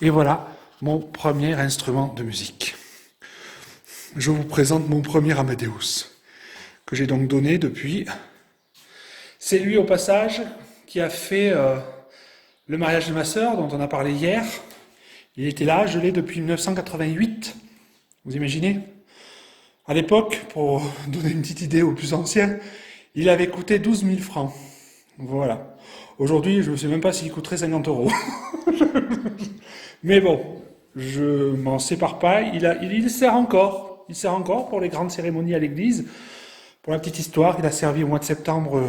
Et voilà mon premier instrument de musique. Je vous présente mon premier Amadeus, que j'ai donc donné depuis. C'est lui au passage qui a fait le mariage de ma sœur, dont on a parlé hier. Il était là, je l'ai depuis 1988. Vous imaginez? À l'époque, pour donner une petite idée aux plus anciens, il avait coûté 12 000 francs. Voilà. Aujourd'hui, je ne sais même pas s'il coûterait 50 euros. Mais bon, je m'en sépare pas. Il sert encore. Il sert encore pour les grandes cérémonies à l'église. Pour la petite histoire, il a servi au mois de septembre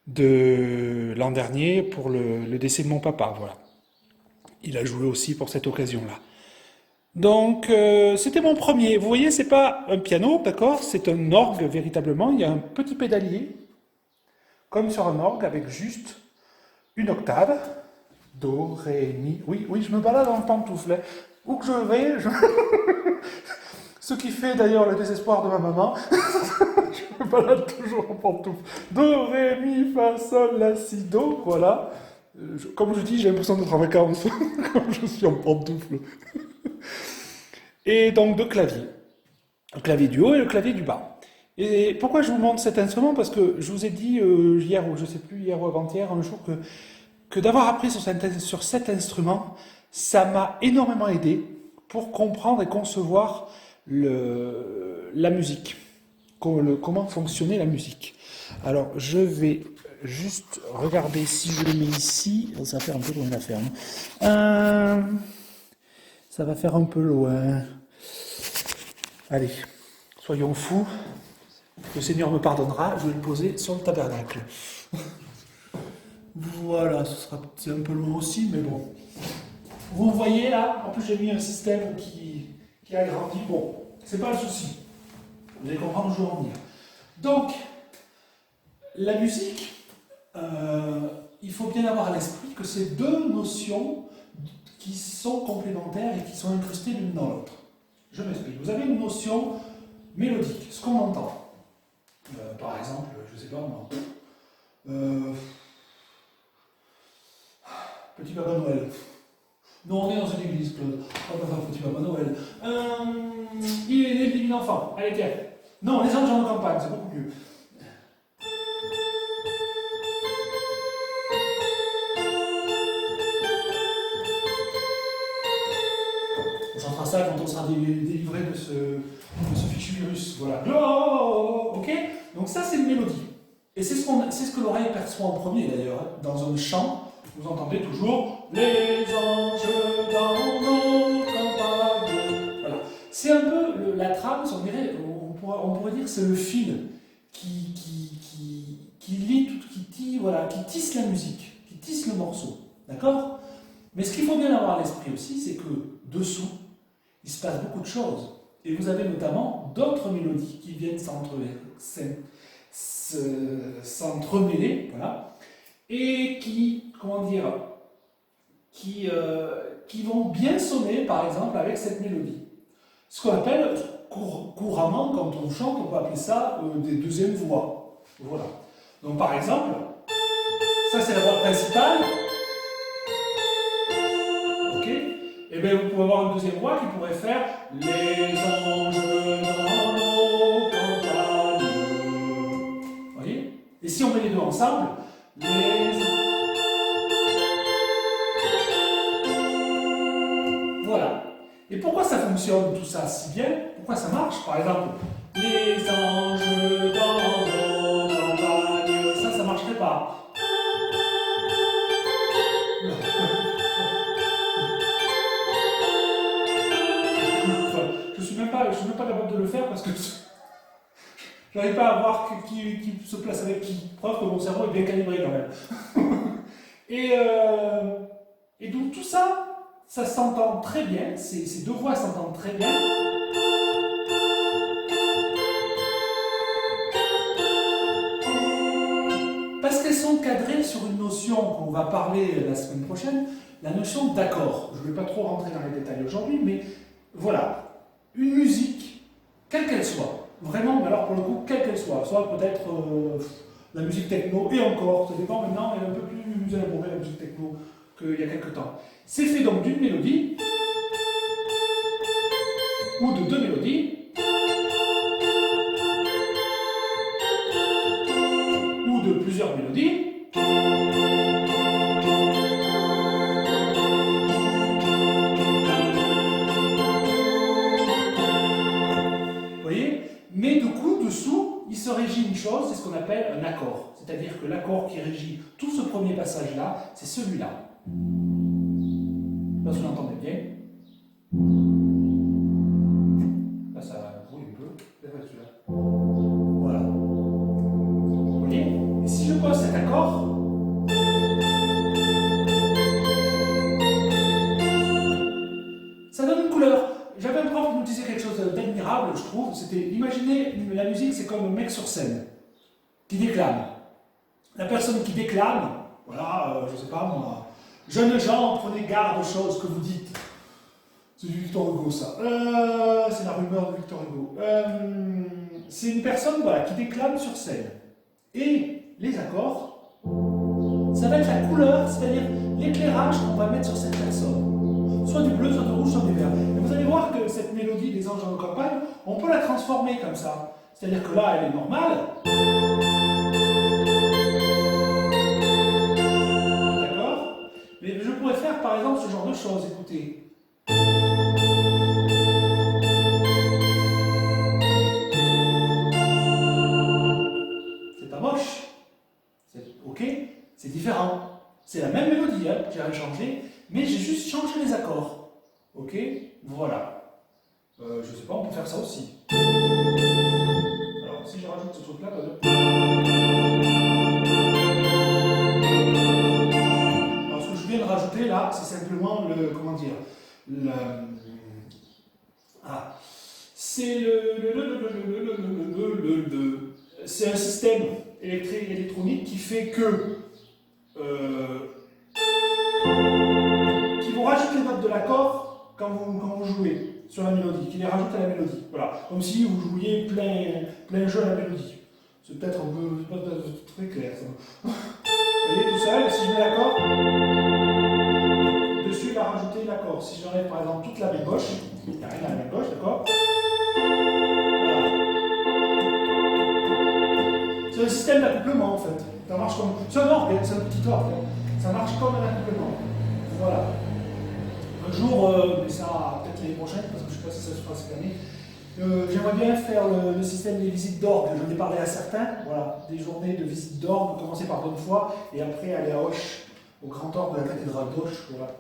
de l'an dernier pour le décès de mon papa. Voilà. Il a joué aussi pour cette occasion-là. Donc, c'était mon premier. Vous voyez, c'est pas un piano, d'accord? C'est un orgue véritablement. Il y a un petit pédalier, comme sur un orgue, avec juste une octave. Do, ré, mi. Oui, oui, je me balade en pantoufle. Hein. Où que je vais, ce qui fait d'ailleurs le désespoir de ma maman. Je me balade toujours en pantoufle. Do, ré, mi, fa, sol, la, si, do. Voilà. Comme je dis, j'ai l'impression d'être en vacances quand je suis en pantoufle. Et donc deux claviers. Le clavier du haut et le clavier du bas. Et pourquoi je vous montre cet instrument? Parce que je vous ai dit hier, ou je sais plus, hier ou avant-hier, un jour, que d'avoir appris sur cet instrument, ça m'a énormément aidé pour comprendre et concevoir la musique. Comment fonctionnait la musique. Alors, je vais juste regarder si je le mets ici. Ça va faire un peu loin la ferme. Ça va faire un peu loin. Allez, soyons fous. Le Seigneur me pardonnera. Je vais le poser sur le tabernacle. Voilà, ce sera un peu loin aussi, mais bon. Vous voyez là, en plus j'ai mis un système qui agrandit. Bon, c'est pas le souci. Vous allez comprendre où je veux en venir. Donc, la musique, il faut bien avoir à l'esprit que c'est deux notions qui sont complémentaires et qui sont incrustées l'une dans l'autre. Je m'explique. Vous avez une notion mélodique, ce qu'on entend. Par exemple, je ne sais pas moi. Petit Papa Noël. Non, on est dans une église, Claude. On va faire Petit Papa Noël. Il est né le divin enfant. Allez, tiens. Non, les anges en campagne, c'est beaucoup mieux. On chantera ça quand on sera délivré de ce fichu virus. Voilà. Oh, ok. Donc ça, c'est une mélodie. Et c'est ce que l'oreille perçoit en premier, d'ailleurs. Hein. Dans un chant, vous entendez toujours les anges dans nos campagnes. Voilà. C'est un peu la trame, on pourrait dire que c'est le fil qui lie tout, qui tisse la musique, qui tisse le morceau. D'accord? Mais ce qu'il faut bien avoir à l'esprit aussi, c'est que dessous, il se passe beaucoup de choses. Et vous avez notamment d'autres mélodies qui viennent s'entremêler, voilà, et qui vont bien sonner, par exemple, avec cette mélodie. Ce qu'on appelle couramment, quand on chante, on peut appeler ça des deuxièmes voix. Voilà. Donc, par exemple, ça c'est la voix principale. Ok. Et bien, vous pouvez avoir une deuxième voix qui pourrait faire les anges dans nos campagnes. Vous voyez? Et si on met les deux ensemble, voilà. Et pourquoi ça fonctionne tout ça si bien? Pourquoi ça marche? Par exemple, les anges dans nos campagnes, ça marcherait pas. Enfin, je suis même pas capable de le faire parce que je n'arrive pas à voir qui se place avec qui. Preuve que mon cerveau est bien calibré quand même. Et donc tout ça, ça s'entend très bien, ces deux voix s'entendent très bien. Parce qu'elles sont cadrées sur une notion qu'on va parler la semaine prochaine, la notion d'accord. Je ne vais pas trop rentrer dans les détails aujourd'hui, mais voilà, une musique, quelle qu'elle soit, vraiment, mais alors pour le coup, quelle qu'elle soit peut-être la musique techno, et encore, ça dépend maintenant, elle est un peu plus élaborée la musique techno. qu'il y a quelque temps. C'est fait donc d'une mélodie, ou de deux mélodies, ou de plusieurs mélodies. Vous voyez? Mais du coup, dessous, il se régit une chose, c'est ce qu'on appelle un accord. C'est-à-dire que l'accord qui régit tout ce premier passage-là, c'est celui-là. Là, vous l'entendez bien. Là, ça brouille un peu. Peut-être celui-là. Voilà. Vous voyez? Et si je pose cet accord, ça donne une couleur. J'avais un prof qui nous disait quelque chose d'admirable, je trouve. C'était, imaginez, la musique, c'est comme un mec sur scène, qui déclame. La personne qui déclame, voilà, je sais pas moi, jeunes gens, prenez garde aux choses que vous dites. C'est du Victor Hugo, ça. C'est la rumeur de Victor Hugo. C'est une personne, voilà, qui déclame sur scène. Et les accords, ça va être la couleur, c'est-à-dire l'éclairage qu'on va mettre sur cette personne. Soit du bleu, soit du rouge, soit du vert. Et vous allez voir que cette mélodie des anges en campagne, on peut la transformer comme ça. C'est-à-dire que là, elle est normale. D'accord? Mais je pourrais faire, par exemple, ce genre de choses. Écoutez. C'est pas moche. C'est ok. C'est différent. C'est la même mélodie, hein, j'ai rien changé, mais j'ai juste changé les accords. Ok? Voilà. Je sais pas, on peut faire ça aussi. Alors, si je rajoute ce truc-là, alors ce que je viens de rajouter là, c'est simplement le, comment dire, le, ah, c'est c'est un système électronique qui fait que qui vont rajouter les notes de l'accord quand vous jouez sur la mélodie, qui les rajoute à la mélodie. Voilà, comme si vous jouiez plein jeu à la mélodie. C'est peut-être un peu pas très clair ça. Vous voyez tout seul, si je mets l'accord, dessus il va rajouter l'accord. Si j'enlève par exemple toute la main gauche, il n'y a rien à la main gauche, d'accord? Voilà. C'est un système d'accouplement en fait. Ça marche comme. C'est un orgue, c'est un petit orgue. Ça marche comme un accouplement. Voilà. Un jour, mais ça peut-être l'année prochaine, parce que je ne sais pas si ça se fera cette année, j'aimerais bien faire le système des visites d'orgue. J'en ai parlé à certains. Voilà, des journées de visite d'orgue, commencer par Bonnefoy et après aller à Auch, au grand orgue de la cathédrale d'Auch, voilà,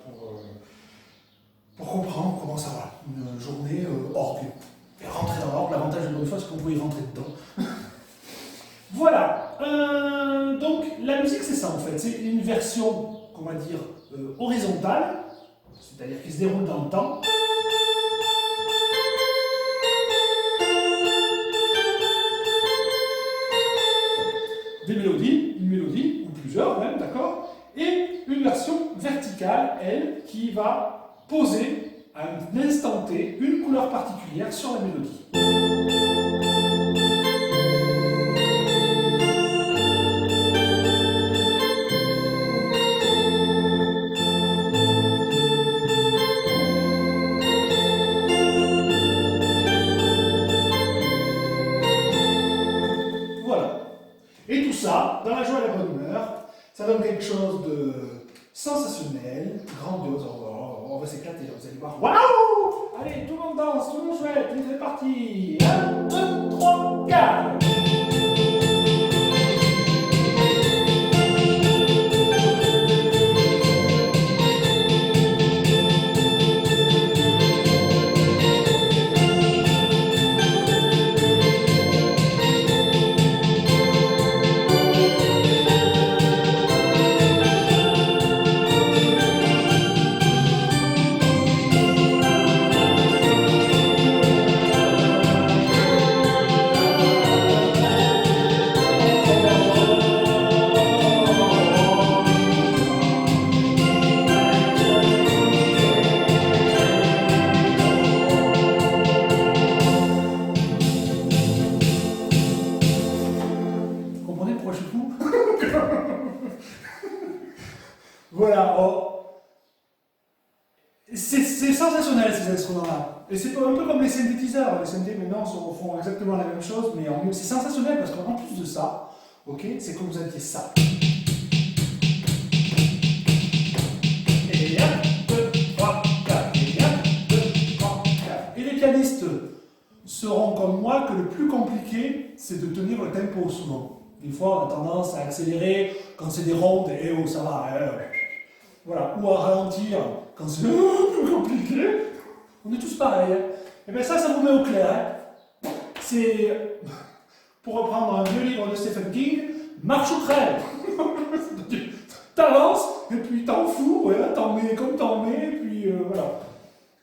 pour comprendre comment ça va. Une journée orgue. Et rentrer dans l'orgue, l'avantage de Bonnefoy, c'est qu'on peut y rentrer dedans. Voilà, donc la musique c'est ça en fait, c'est une version, comment dire, horizontale, c'est-à-dire qui se déroule dans le temps. Des mélodies, une mélodie, ou plusieurs même, d'accord, et une version verticale, elle, qui va poser à un instant T une couleur particulière sur la mélodie. Et tout ça, dans la joie et la bonne humeur, ça donne quelque chose de sensationnel, grandiose. On va s'éclater, vous allez voir. Waouh! Allez, tout le monde danse, tout le monde chouette, c'est parti! 1, 2, 3, 4! C'est sensationnel ces instruments-là. Et c'est un peu comme les synthétiseurs. Les synthés maintenant font exactement la même chose, mais en mieux. C'est sensationnel parce qu'en plus de ça, ok, c'est comme vous aviez ça. Et 1, 2, 3, 4. Et 1, 2, 3, 4. Et les pianistes seront comme moi que le plus compliqué, c'est de tenir le tempo souvent. Des fois, on a tendance à accélérer quand c'est des rondes, et oh, ça va. Voilà. Ou à ralentir quand c'est plus compliqué. On est tous pareils. Hein. Et bien ça vous met au clair. Hein. C'est, pour reprendre un vieux livre de Stephen King, marche ou crève. T'avances, et puis t'en fous, voilà, t'en mets comme t'en mets, et puis voilà.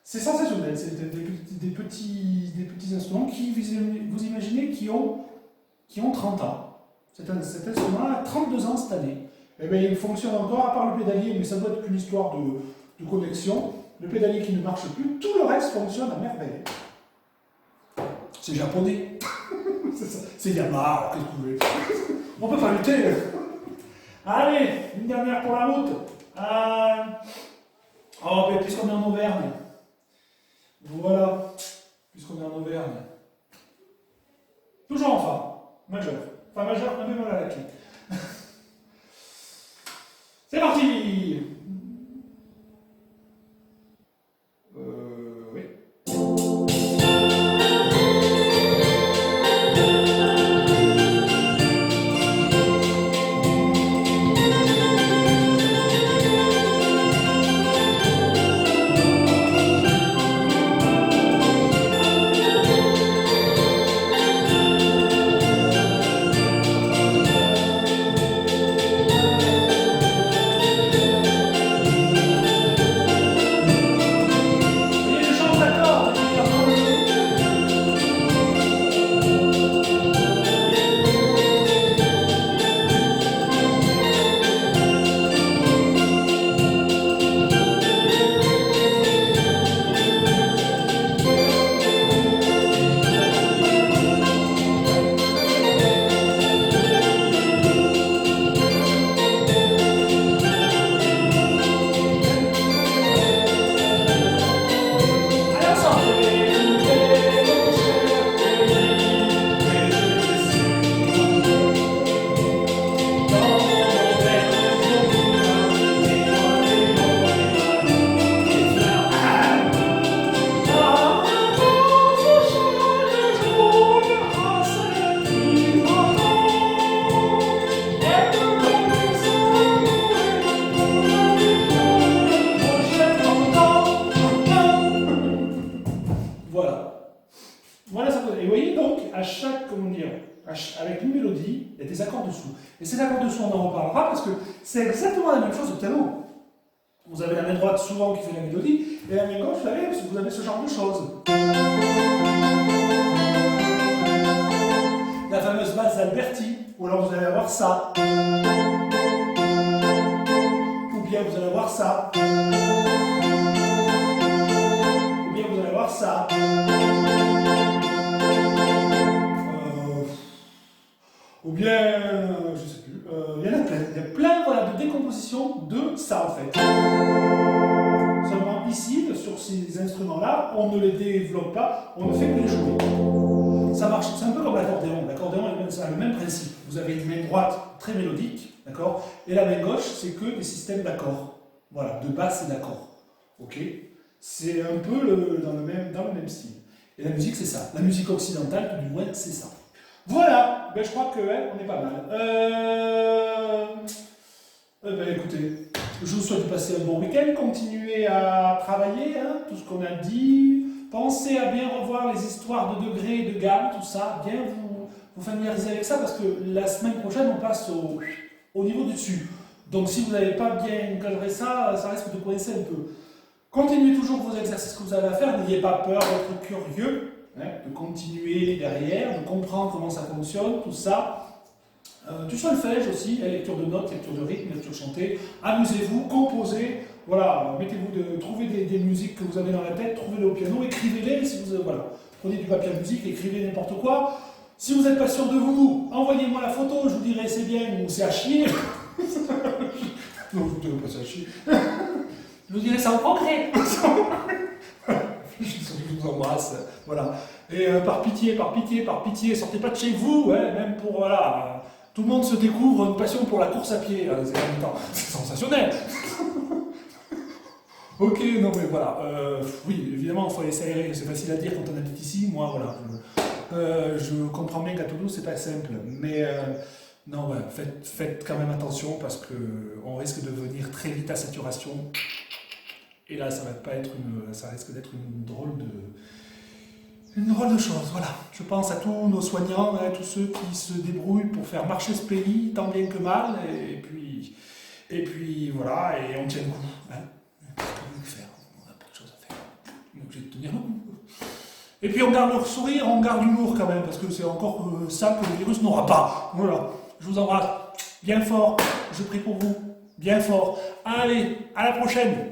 C'est sensationnel, c'est des petits instruments qui, vous imaginez, qui ont 30 ans. Cet instrument a 32 ans cette année. Et bien il fonctionne encore, à part le pédalier, mais ça doit être une histoire de connexion. Le pédalier qui ne marche plus, tout le reste fonctionne à merveille. C'est japonais. C'est Yamaha, qu'est-ce que vous voulez. On peut pas lutter. Allez, une dernière pour la route. Oh, mais puisqu'on est en Auvergne. Voilà. Puisqu'on est en Auvergne. Toujours en fa. Majeur. Fa majeur, un bémol à la clé. C'est parti. Oui. Avec une mélodie, il y a des accords dessous. Et ces accords dessous, on en reparlera parce que c'est exactement la même chose au piano. Vous avez la main droite souvent qui fait la mélodie, et la main gauche, vous avez ce genre de choses. La fameuse basse d'Alberti, ou alors vous allez avoir ça. Ou bien vous allez avoir ça. Ou bien vous allez avoir ça. Ou bien, je sais plus, il y en a plein. Il y a plein voilà, de décompositions de ça en fait. Seulement ici, sur ces instruments-là, on ne les développe pas, on ne fait que les jouer. Ça marche, c'est un peu comme l'accordéon. L'accordéon a le même principe. Vous avez une main droite très mélodique, d'accord, et la main gauche, c'est que des systèmes d'accords. Voilà, de basse et d'accords. Ok. C'est un peu dans le même style. Et la musique, c'est ça. La musique occidentale, du moins, c'est ça. Voilà, ben, je crois que ouais, on est pas mal. Ben, écoutez, je vous souhaite de passer un bon week-end, continuez à travailler, hein, tout ce qu'on a dit. Pensez à bien revoir les histoires de degrés et de gamme, tout ça, bien vous familiariser avec ça, parce que la semaine prochaine, on passe au niveau du dessus. Donc si vous n'avez pas bien cadré ça, ça risque de coincer un peu. Continuez toujours vos exercices que vous avez à faire, n'ayez pas peur d'être curieux. De continuer derrière, de comprendre comment ça fonctionne, tout ça. Du solfège aussi, lecture de notes, lecture de rythme, lecture chantée. Amusez-vous, composez, voilà, trouvez des musiques que vous avez dans la tête, trouvez-les au piano, écrivez-les, si vous voilà. Prenez du papier à musique, écrivez n'importe quoi. Si vous n'êtes pas sûr de vous, envoyez-moi la photo, je vous dirai c'est bien ou c'est à chier. Non, je ne dirai pas c'est à chier. Je vous dirai ça au progrès. Je vous embrasse, voilà. Et par pitié, sortez pas de chez vous, ouais, même pour, voilà, tout le monde se découvre une passion pour la course à pied, c'est sensationnel. Ok, non mais voilà, oui, évidemment, il faut aller s'aérer, c'est facile à dire quand on habite ici, moi, voilà, je comprends bien qu'à Toulouse, c'est pas simple, mais non, voilà, faites quand même attention parce que on risque de venir très vite à saturation, et là, ça risque d'être une drôle de chose, voilà. Je pense à tous nos soignants, hein, tous ceux qui se débrouillent pour faire marcher ce pays, tant bien que mal, et puis voilà, et on tient le coup, hein. Faire. On a pas de choses à faire. On est obligé de tenir le coup. Et puis on garde le sourire, on garde l'humour quand même, parce que c'est encore ça que le virus n'aura pas. Voilà. Je vous embrasse bien fort. Je prie pour vous. Bien fort. Allez, à la prochaine.